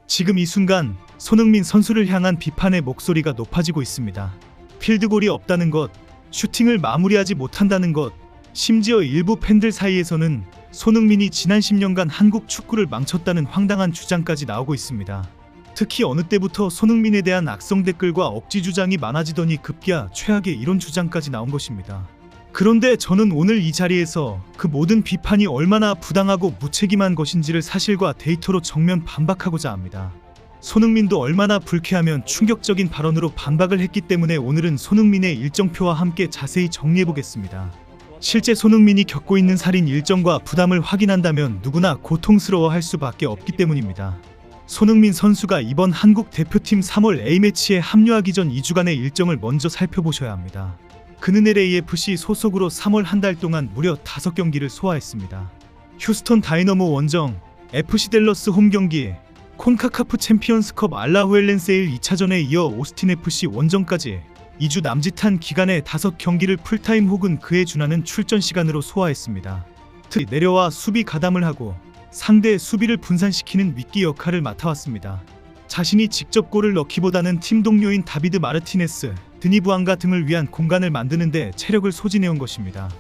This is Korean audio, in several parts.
지금 이 순간 손흥민 선수를 향한 비판의 목소리가 높아지고 있습니다. 필드골이 없다는 것, 슈팅을 마무리하지 못한다는 것, 심지어 일부 팬들 사이에서는 손흥민이 지난 10년간 한국 축구를 망쳤다는 황당한 주장까지 나오고 있습니다. 특히 어느 때부터 손흥민에 대한 악성 댓글과 억지 주장이 많아지더니 급기야 최악의 이런 주장까지 나온 것입니다. 그런데 저는 오늘 이 자리에서 그 모든 비판이 얼마나 부당하고 무책임한 것인지를 사실과 데이터로 정면 반박하고자 합니다. 손흥민도 얼마나 불쾌하면 충격적인 발언으로 반박을 했기 때문에 오늘은 손흥민의 일정표와 함께 자세히 정리해보겠습니다. 실제 손흥민이 겪고 있는 살인 일정과 부담을 확인한다면 누구나 고통스러워할 수밖에 없기 때문입니다. 손흥민 선수가 이번 한국 대표팀 3월 A매치에 합류하기 전 2주간의 일정을 먼저 살펴보셔야 합니다. 그는 LAFC 소속으로 3월 한 달 동안 무려 5경기를 소화했습니다. 휴스턴 다이너모 원정, FC 댈러스 홈경기, 콘카카프 챔피언스컵 알라후엘렌세일 2차전에 이어 오스틴 FC 원정까지 2주 남짓한 기간에 5경기를 풀타임 혹은 그에 준하는 출전 시간으로 소화했습니다. 특히 내려와 수비 가담을 하고 상대의 수비를 분산시키는 미끼 역할을 맡아왔습니다. 자신이 직접 골을 넣기보다는 팀 동료인 다비드 마르티네스, 드니 부앙가 등을 위한 공간을 만드는 데 체력을 소진해온 것입니다.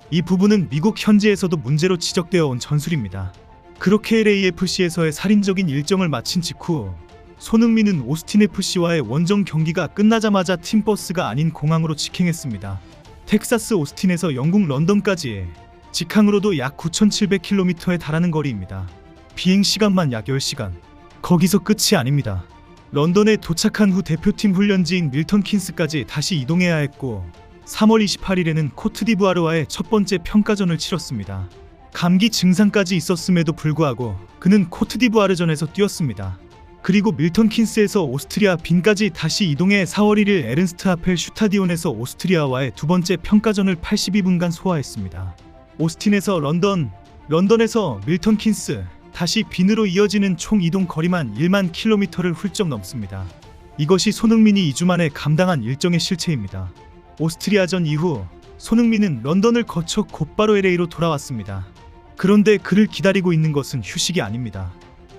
이 부분은 미국 현지에서도 문제로 지적되어 온 전술입니다. 그렇게 LAFC에서의 살인적인 일정을 마친 직후 손흥민은 오스틴 FC와의 원정 경기가 끝나자마자 팀버스가 아닌 공항으로 직행했습니다. 텍사스 오스틴에서 영국 런던까지 직항으로도 약 9,700km에 달하는 거리입니다. 비행시간만 약 10시간. 거기서 끝이 아닙니다. 런던에 도착한 후 대표팀 훈련지인 밀턴 킨스까지 다시 이동해야 했고 3월 28일에는 코트디부아르와의 첫 번째 평가전을 치렀습니다. 감기 증상까지 있었음에도 불구하고 그는 코트디부아르전에서 뛰었습니다. 그리고 밀턴 킨스에서 오스트리아 빈까지 다시 이동해 4월 1일 에른스트 하펠 슈타디온에서 오스트리아와의 두 번째 평가전을 82분간 소화했습니다. 오스틴에서 런던, 런던에서 밀턴 킨스, 다시 빈으로 이어지는 총 이동 거리만 1만 킬로미터를 훌쩍 넘습니다. 이것이 손흥민이 2주 만에 감당한 일정의 실체입니다. 오스트리아전 이후 손흥민은 런던을 거쳐 곧바로 LA로 돌아왔습니다. 그런데 그를 기다리고 있는 것은 휴식이 아닙니다.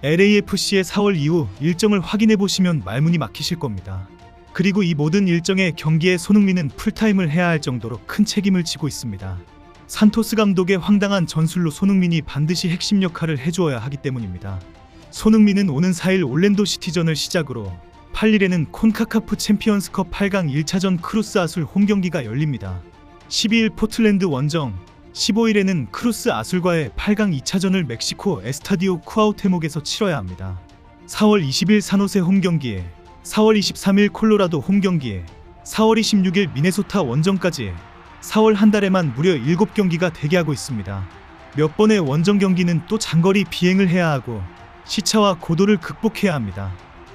LAFC의 4월 이후 일정을 확인해보시면 말문이 막히실 겁니다. 그리고 이 모든 일정의 경기에 손흥민은 풀타임을 해야 할 정도로 큰 책임을 지고 있습니다. 산토스 감독의 황당한 전술로 손흥민이 반드시 핵심 역할을 해주어야 하기 때문입니다. 손흥민은 오는 4일 올랜도 시티전을 시작으로 8일에는 콘카카프 챔피언스컵 8강 1차전 크루스 아술 홈경기가 열립니다. 12일 포틀랜드 원정, 15일에는 크루스 아술과의 8강 2차전을 멕시코 에스타디오 쿠아우테목에서 치러야 합니다. 4월 20일 산호세 홈경기, 4월 23일 콜로라도 홈경기, 4월 26일 미네소타 원정까지 4월 한 달에만 무려 7경기가 대기하고 있습니다. 몇 번의 원정 경기는 또 장거리 비행을 해야 하고 시차와 고도를 극복해야 합니다.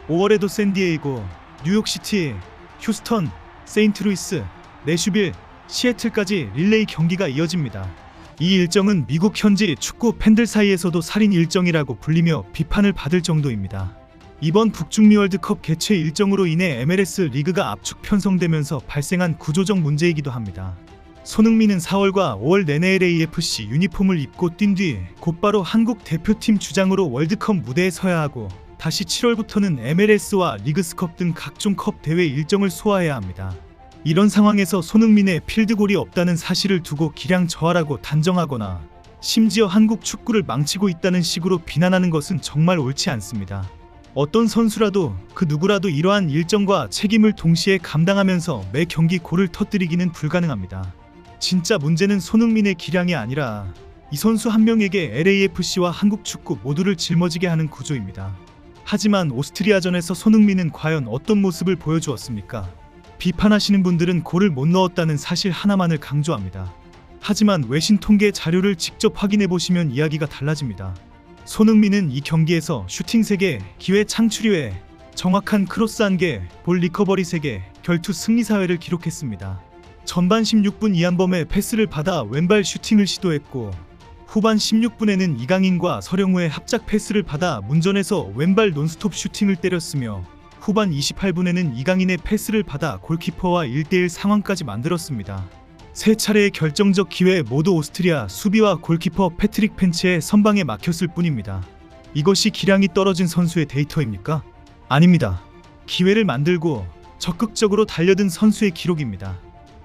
5월에도 샌디에이고, 뉴욕시티, 휴스턴, 세인트루이스, 내슈빌, 시애틀까지 릴레이 경기가 이어집니다. 이 일정은 미국 현지 축구 팬들 사이에서도 살인 일정이라고 불리며 비판을 받을 정도입니다. 이번 북중미 월드컵 개최 일정으로 인해 MLS 리그가 압축 편성되면서 발생한 구조적 문제이기도 합니다. 손흥민은 4월과 5월 내내 LAFC 유니폼을 입고 뛴 뒤 곧바로 한국 대표팀 주장으로 월드컵 무대에 서야 하고 다시 7월부터는 MLS와 리그스컵 등 각종 컵 대회 일정을 소화해야 합니다. 이런 상황에서 손흥민의 필드골이 없다는 사실을 두고 기량 저하라고 단정하거나 심지어 한국 축구를 망치고 있다는 식으로 비난하는 것은 정말 옳지 않습니다. 어떤 선수라도 그 누구라도 이러한 일정과 책임을 동시에 감당하면서 매 경기 골을 터뜨리기는 불가능합니다. 진짜 문제는 손흥민의 기량이 아니라 이 선수 한 명에게 LAFC와 한국 축구 모두를 짊어지게 하는 구조입니다. 하지만 오스트리아전에서 손흥민은 과연 어떤 모습을 보여주었습니까? 비판하시는 분들은 골을 못 넣었다는 사실 하나만을 강조합니다. 하지만 외신 통계 자료를 직접 확인해보시면 이야기가 달라집니다. 손흥민은 이 경기에서 슈팅 3개, 기회 창출 2회, 정확한 크로스 1개, 볼 리커버리 3개, 결투 승리 4회를 기록했습니다. 전반 16분 이한범의 패스를 받아 왼발 슈팅을 시도했고 후반 16분에는 이강인과 서령우의 합작 패스를 받아 문전에서 왼발 논스톱 슈팅을 때렸으며 후반 28분에는 이강인의 패스를 받아 골키퍼와 1대1 상황까지 만들었습니다. 세 차례의 결정적 기회 모두 오스트리아 수비와 골키퍼 패트릭 펜치의 선방에 막혔을 뿐입니다. 이것이 기량이 떨어진 선수의 데이터입니까? 아닙니다. 기회를 만들고 적극적으로 달려든 선수의 기록입니다.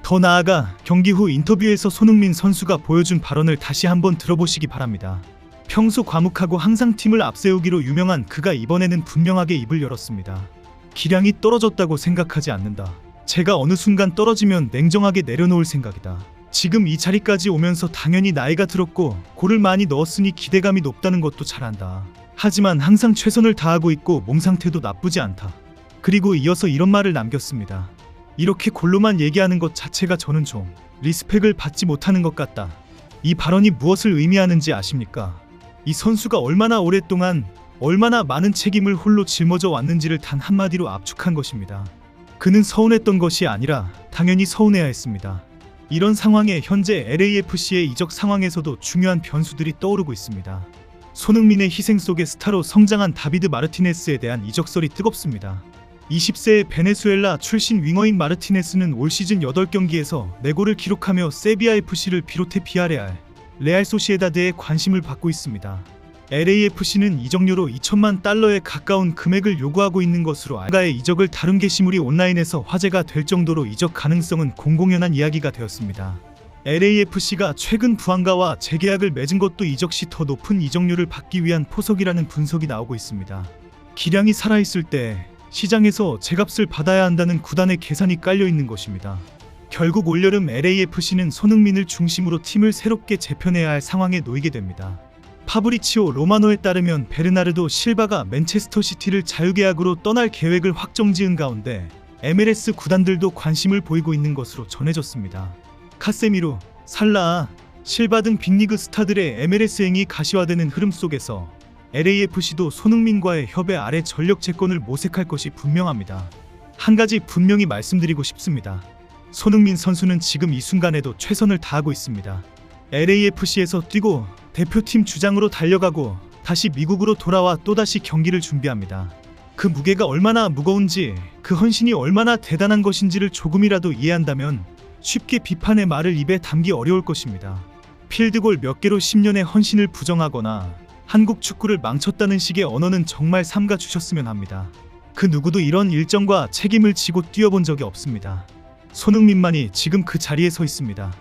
더 나아가 경기 후 인터뷰에서 손흥민 선수가 보여준 발언을 다시 한번 들어보시기 바랍니다. 평소 과묵하고 항상 팀을 앞세우기로 유명한 그가 이번에는 분명하게 입을 열었습니다. 기량이 떨어졌다고 생각하지 않는다. 제가 어느 순간 떨어지면 냉정하게 내려놓을 생각이다. 지금 이 자리까지 오면서 당연히 나이가 들었고 골을 많이 넣었으니 기대감이 높다는 것도 잘 안다. 하지만 항상 최선을 다하고 있고 몸 상태도 나쁘지 않다. 그리고 이어서 이런 말을 남겼습니다. 이렇게 골로만 얘기하는 것 자체가 저는 좀 리스펙을 받지 못하는 것 같다. 이 발언이 무엇을 의미하는지 아십니까? 이 선수가 얼마나 오랫동안 얼마나 많은 책임을 홀로 짊어져 왔는지를 단 한마디로 압축한 것입니다. 그는 서운했던 것이 아니라 당연히 서운해야 했습니다. 이런 상황에 현재 LAFC의 이적 상황에서도 중요한 변수들이 떠오르고 있습니다. 손흥민의 희생 속에 스타로 성장한 다비드 마르티네스에 대한 이적설이 뜨겁습니다. 20세의 베네수엘라 출신 윙어인 마르티네스는 올 시즌 8경기에서 4골을 기록하며 세비야 FC를 비롯해 비아레알, 레알 소시에다드에 관심을 받고 있습니다. LAFC는 이적료로 2천만 달러에 가까운 금액을 요구하고 있는 것으로 알가의 이적을 다룬 게시물이 온라인에서 화제가 될 정도로 이적 가능성은 공공연한 이야기가 되었습니다. LAFC가 최근 부안가와 재계약을 맺은 것도 이적 시 더 높은 이적료를 받기 위한 포석이라는 분석이 나오고 있습니다. 기량이 살아있을 때 시장에서 제값을 받아야 한다는 구단의 계산이 깔려있는 것입니다. 결국 올여름 LAFC는 손흥민을 중심으로 팀을 새롭게 재편해야 할 상황에 놓이게 됩니다. 파브리치오 로마노에 따르면 베르나르도 실바가 맨체스터 시티를 자유계약으로 떠날 계획을 확정지은 가운데 MLS 구단들도 관심을 보이고 있는 것으로 전해졌습니다. 카세미로, 살라, 실바 등 빅리그 스타들의 MLS행이 가시화되는 흐름 속에서 LAFC도 손흥민과의 협의 아래 전력 채권을 모색할 것이 분명합니다. 한 가지 분명히 말씀드리고 싶습니다. 손흥민 선수는 지금 이 순간에도 최선을 다하고 있습니다. LAFC에서 뛰고 대표팀 주장으로 달려가고 다시 미국으로 돌아와 또다시 경기를 준비합니다. 그 무게가 얼마나 무거운지, 그 헌신이 얼마나 대단한 것인지를 조금이라도 이해한다면 쉽게 비판의 말을 입에 담기 어려울 것입니다. 필드골 몇 개로 10년의 헌신을 부정하거나 한국 축구를 망쳤다는 식의 언어는 정말 삼가 주셨으면 합니다. 그 누구도 이런 일정과 책임을 지고 뛰어본 적이 없습니다. 손흥민만이 지금 그 자리에 서 있습니다.